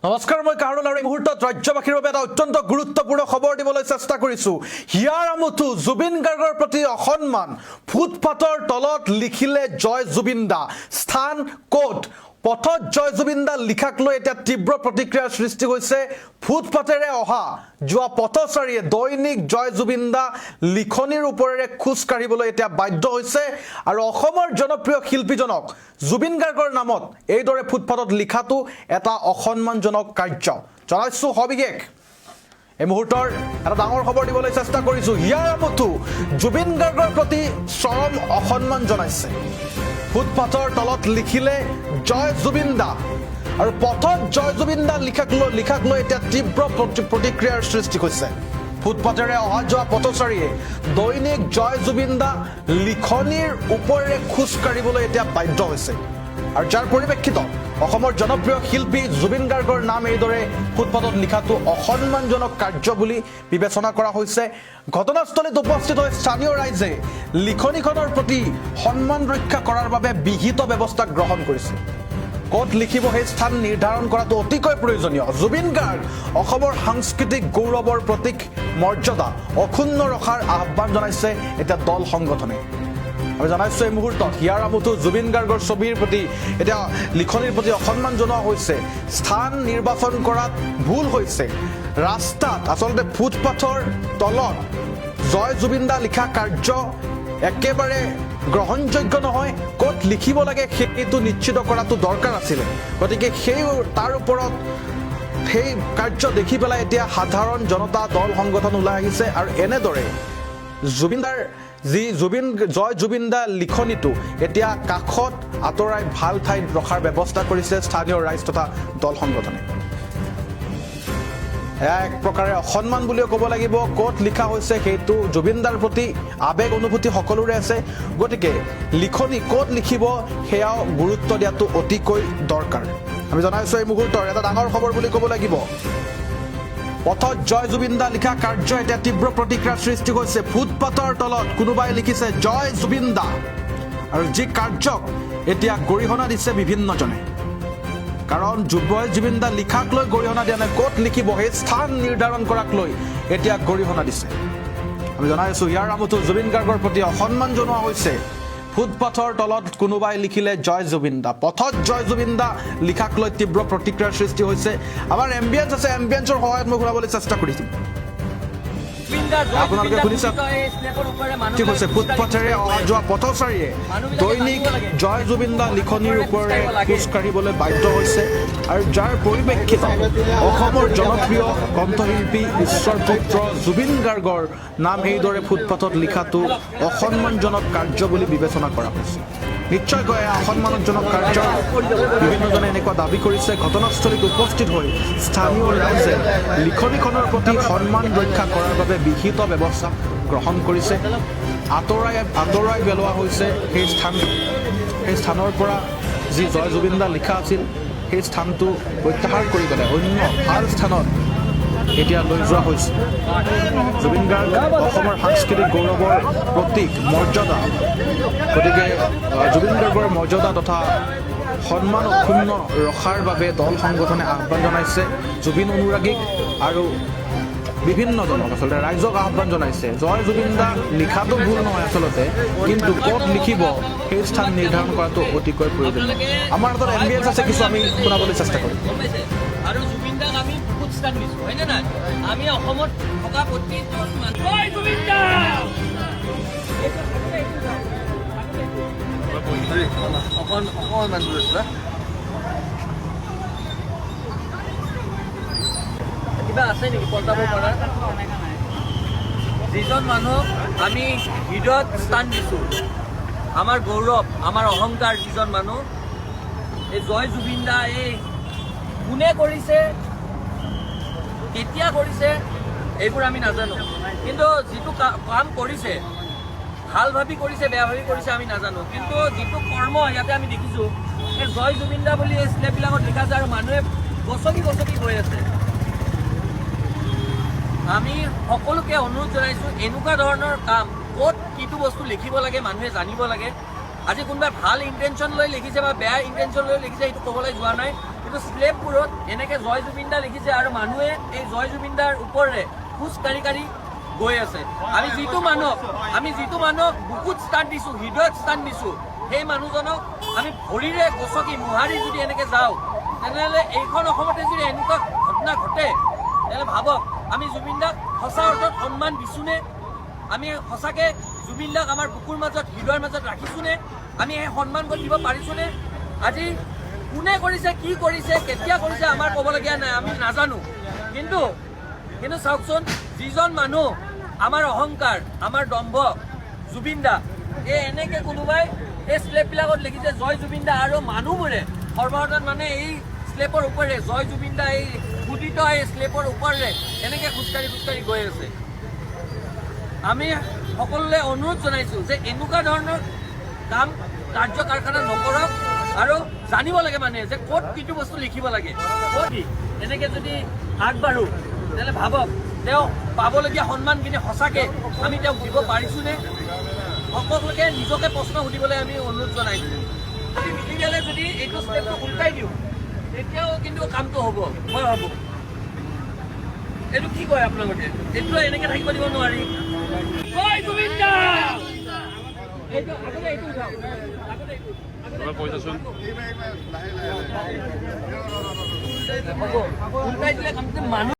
নমস্কাৰ, মই কাৰুল আৰু এই মুহূৰ্তত ৰাজ্যবাসীৰ বাবে এটা অত্যন্ত গুৰুত্বপূৰ্ণ খবৰ দিবলৈ চেষ্টা কৰিছো। হিয়াৰ আমঠু জুবিন গাৰ্গৰ প্ৰতি অসন্মান, ফুটপাথৰ তলত লিখিলে জয় জুবিন দা, স্থান ক'ত? পথত জয় জুবিন দা লিখাক লৈ এতিয়া তীব্ৰ প্ৰতিক্ৰিয়াৰ সৃষ্টি হৈছে। ফুটপাথেৰে অহা যোৱা পথচাৰীয়ে দৈনিক জয় জুবিন দা লিখনিৰ ওপৰেৰে খোজ কাঢ়িবলৈ এতিয়া বাধ্য হৈছে আৰু অসমৰ জনপ্ৰিয় শিল্পীজনক জুবিন গাৰ্গৰ নামত এইদৰে ফুটপাথত লিখাটো এটা অসন্মানজনক কাৰ্য। জনাইছো সবিশেষ এই মুহূৰ্তৰ এটা ডাঙৰ খবৰ দিবলৈ চেষ্টা কৰিছো। হিয়াৰ আমঠু জুবিন গাৰ্গৰ প্ৰতি চৰম অসন্মান জনাইছে। ফুটপাথৰ তলত লিখিলে জয় জুবিন দা আৰু পথত জয় জুবিন দা লিখাক লৈ এতিয়া তীব্ৰ প্ৰতিক্ৰিয়াৰ সৃষ্টি হৈছে। ফুটপাথেৰে অহা যোৱা পথচাৰীয়ে দৈনিক জয় জুবিন দা লিখনিৰ ওপৰেৰে খোজ কাঢ়িবলৈ এতিয়া বাধ্য হৈছে আৰু যাৰ পৰিপ্ৰেক্ষিতত অসমৰ জনপ্ৰিয় শিল্পী জুবিন গাৰ্গৰ নাম এইদৰে ফুটপাথত লিখাটো অসন্মানজনক কাৰ্য বুলি বিবেচনা কৰা হৈছে। ঘটনাস্থলীত উপস্থিত হৈ স্থানীয় ৰাইজে লিখনিখনৰ প্ৰতি সন্মান ৰক্ষা কৰাৰ বাবে বিহিত ব্যৱস্থা গ্ৰহণ কৰিছে। ক'ত লিখিব সেই স্থান নিৰ্ধাৰণ কৰাটো অতিকৈ প্ৰয়োজনীয়। জুবিন গাৰ্গ অসমৰ সাংস্কৃতিক গৌৰৱৰ প্ৰতীক, মৰ্যাদা অক্ষুণ্ণ ৰখাৰ আহ্বান জনাইছে এতিয়া দল সংগঠনে। আমি জনাইছো এই মুহূৰ্তত হিয়াৰ আমঠু জুবিন গাৰ্গৰ ছবিৰ প্ৰতি এতিয়া লিখনিৰ প্ৰতি অসন্মান জনোৱা হৈছে। স্থান নিৰ্বাচন কৰাত ভুল হৈছে। ৰাস্তাত আচলতে ফুটপাথৰ তলত জয় জুবিন দা লিখা কাৰ্য একেবাৰে গ্ৰহণযোগ্য নহয়। ক'ত লিখিব লাগে সেইটো নিশ্চিত কৰাটো দৰকাৰ আছিলে। গতিকে তাৰ ওপৰত সেই কাৰ্য দেখি পেলাই এতিয়া সাধাৰণ জনতা দল সংগঠন ওলাই আহিছে আৰু এনেদৰে জুবিন দাৰ জয় জুবিন দা লিখনিটো এতিয়া কাষত আঁতৰাই ভাল ঠাইত ৰখাৰ ব্যৱস্থা কৰিছে স্থানীয় ৰাইজ তথা দল সংগঠনে। এয়া এক প্ৰকাৰে অসন্মান বুলিও ক'ব লাগিব। ক'ত লিখা হৈছে সেইটো জুবিন দাৰ প্ৰতি আৱেগ অনুভূতি সকলোৰে আছে। গতিকে লিখনি ক'ত লিখিব সেয়াও গুৰুত্ব দিয়াটো অতিকৈ দৰকাৰ। আমি জনাইছো এই মুহূৰ্তৰ এটা ডাঙৰ খবৰ বুলি ক'ব লাগিব। পথত জয় জুবিন দা লিখা কাৰ্য এতিয়া তীব্ৰ প্ৰতিক্ৰিয়াৰ সৃষ্টি হৈছে। ফুটপাথৰ তলত কোনোবাই লিখিছে জয় জুবিন দা আৰু যি কাৰ্যক এতিয়া গৰিহণা দিছে বিভিন্নজনে। কাৰণ জয় জুবিন দা লিখাক লৈ গৰিহণা দিয়া নাই, ক'ত লিখিব সেই স্থান নিৰ্ধাৰণ কৰাক লৈ এতিয়া গৰিহণা দিছে। আমি জনাই আছো হিয়াৰ আমঠু জুবিন গাৰ্গৰ প্ৰতি অসন্মান জনোৱা হৈছে। ফুটপাথৰ তলত কোনোবাই লিখিলে জয় জুবিন দা, পথত জয় জুবিন দা লিখাক লৈ তীব্ৰ প্ৰতিক্ৰিয়াৰ সৃষ্টি হৈছে। আমাৰ এম্বিয়েন্স আছে, এম্বিয়েন্সৰ সহায়ত মই ঘূৰাবলৈ চেষ্টা কৰিম। আপোনালোকে শুনিছে ঠিক হৈছে। ফুটপাথেৰে অহা যোৱা পথচাৰীয়ে দৈনিক জয় জুবিন দা লিখনিৰ ওপৰেৰে খোজ কাঢ়িবলৈ বাধ্য হৈছে আৰু যাৰ পৰিপ্ৰেক্ষিতত অসমৰ জনপ্ৰিয় কণ্ঠশিল্পী ঈশ্বৰ পুত্ৰ জুবিন গাৰ্গৰ নাম এইদৰে ফুটপাথত লিখাটো অসন্মানজনক কাৰ্য বুলি বিবেচনা কৰা হৈছে। নিশ্চয়কৈ এয়া অসন্মানজনক কাৰ্য। বিভিন্নজনে এনেকুৱা দাবী কৰিছে। ঘটনাস্থলীত উপস্থিত হৈ স্থানীয় ৰাইজে লিখনিখনৰ প্ৰতি সন্মান ৰক্ষা কৰাৰ বাবে বিহিত ব্যৱস্থা গ্ৰহণ কৰিছে। আঁতৰাই পেলোৱা হৈছে সেই স্থানৰ পৰা যি জয় জুবিন দা লিখা আছিল সেই স্থানটো প্ৰত্যাহাৰ কৰি পেলাই অন্য ভাল স্থানত এতিয়া লৈ যোৱা হৈছে। জুবিন গাৰ্গ অসমৰ সাংস্কৃতিক গৌৰৱৰ প্ৰতীক, মৰ্যাদা। গতিকে জুবিন গাৰ্গৰ মৰ্যাদা তথা সন্মান অক্ষুণ্ণ ৰখাৰ বাবে দল সংগঠনে আহ্বান জনাইছে। জুবিন অনুৰাগীক আৰু বিভিন্নজনক আচলতে ৰাইজক আহ্বান জনাইছে। জয় জুবিন দা লিখাটো ভুল নহয় আচলতে, কিন্তু ক'ত লিখিব সেই স্থান নিৰ্ধাৰণ কৰাটো অতিকৈ প্ৰয়োজনীয়। আমাৰ হাতত এম্বিয়েন্স আছে, কিছু আমি শুনাবলৈ চেষ্টা কৰিম। আমি অসমত থকা প্ৰতিজন কিবা আছে নেকি পল্টাব পৰা? যিজন মানুহক আমি হৃদয়ত স্থান দিছোঁ, আমাৰ গৌৰৱ, আমাৰ অহংকাৰ, যিজন মানুহ এই জয় জুবিন দা, এই কোনে কৰিছে, কেতিয়া কৰিছে এইবোৰ আমি নাজানো, কিন্তু যিটো কাম কৰিছে ভাল ভাবি কৰিছে বেয়া ভাবি কৰিছে আমি নাজানো, কিন্তু যিটো কৰ্ম ইয়াতে আমি দেখিছোঁ এই জয় জুবিন দা বুলি এই স্লেববিলাকত লিখা আছে আৰু মানুহে গছকি গৈ আছে। আমি সকলোকে অনুৰোধ জনাইছোঁ এনেকুৱা ধৰণৰ কাম ক'ত কিটো বস্তু লিখিব লাগে মানুহে জানিব লাগে। আজি কোনোবাই ভাল ইণ্টেনশ্যন লৈ লিখিছে বা বেয়া ইণ্টেনশ্যন লৈ লিখিছে সেইটো ক'বলৈ যোৱা নাই, কিন্তু স্লেববোৰত এনেকৈ জয় জুবিন দা লিখিছে আৰু মানুহে এই জয় জুবিন দাৰ ওপৰেৰে খোজ কাঢ়ি কাঢ়ি গৈ আছে। আমি যিটো মানুহক বুকুত স্থান দিছোঁ, হৃদয়ত স্থান দিছোঁ, সেই মানুহজনক আমি ভৰিৰে গছকি মোহাৰি যদি এনেকৈ যাওঁ, তেনেহ'লে এইখন অসমতে যদি এনেকুৱা ঘটনা ঘটে, তেনেহ'লে ভাবক আমি জুবিন দাক সঁচা অৰ্থত সন্মান দিছোঁনে? আমি সঁচাকৈ জুবিন দাক আমাৰ বুকুৰ মাজত, হৃদয়ৰ মাজত ৰাখিছোঁনে? আমি সেই সন্মান দিব পাৰিছোঁনে? আজি কোনে কৰিছে, কি কৰিছে, কেতিয়া কৰিছে আমাৰ ক'বলগীয়া নাই, আমি নাজানো। কিন্তু চাওকচোন, যিজন মানুহ আমাৰ অহংকাৰ, আমাৰ দম্ভ, জুবিন দা, এনেকৈ কোনোবাই এই স্লেববিলাকত লিখিছে জয় জুবিন দা, আৰু মানুহবোৰে সৰ্বসাধাৰণ মানে এই স্লেবৰ ওপৰেৰে জয় জুবিন দা, এই মুদিত এই স্লেবৰ ওপৰেৰে এনেকৈ খোজকাঢ়ি গৈ আছে। আমি সকলোৱে অনুৰোধ জনাইছোঁ যে এনেকুৱা ধৰণৰ কাম কাৰ্য কাৰখানা নকৰক, আৰু জানিব লাগে মানে যে ক'ত কিটো বস্তু লিখিব লাগে, ক'ত এনেকৈ যদি আগবাঢ়োঁ, তেনেহ'লে ভাবক তেওঁ পাবলগীয়া সন্মানখিনি সঁচাকৈ আমি তেওঁক দিব পাৰিছোঁনে? সকলোকে নিজকে প্ৰশ্ন সুধিবলৈ আমি অনুৰোধ জনাইছোঁ। আমি মিলি গ'লে যদি এইটো ষ্টেপটো উল্টাই দিওঁ, তেতিয়াও কিন্তু কামটো হ'ব, মই ভাবোঁ। এইটো কি কয় আপোনালোকে? এইটো এনেকৈ থাকিব দিব নোৱাৰি। জয় জুবিন দা! এইটো আগতে এইটো উঠাওক, আগতে এইটো হ'ব, উল্টাই দিলে কামটো মানুহ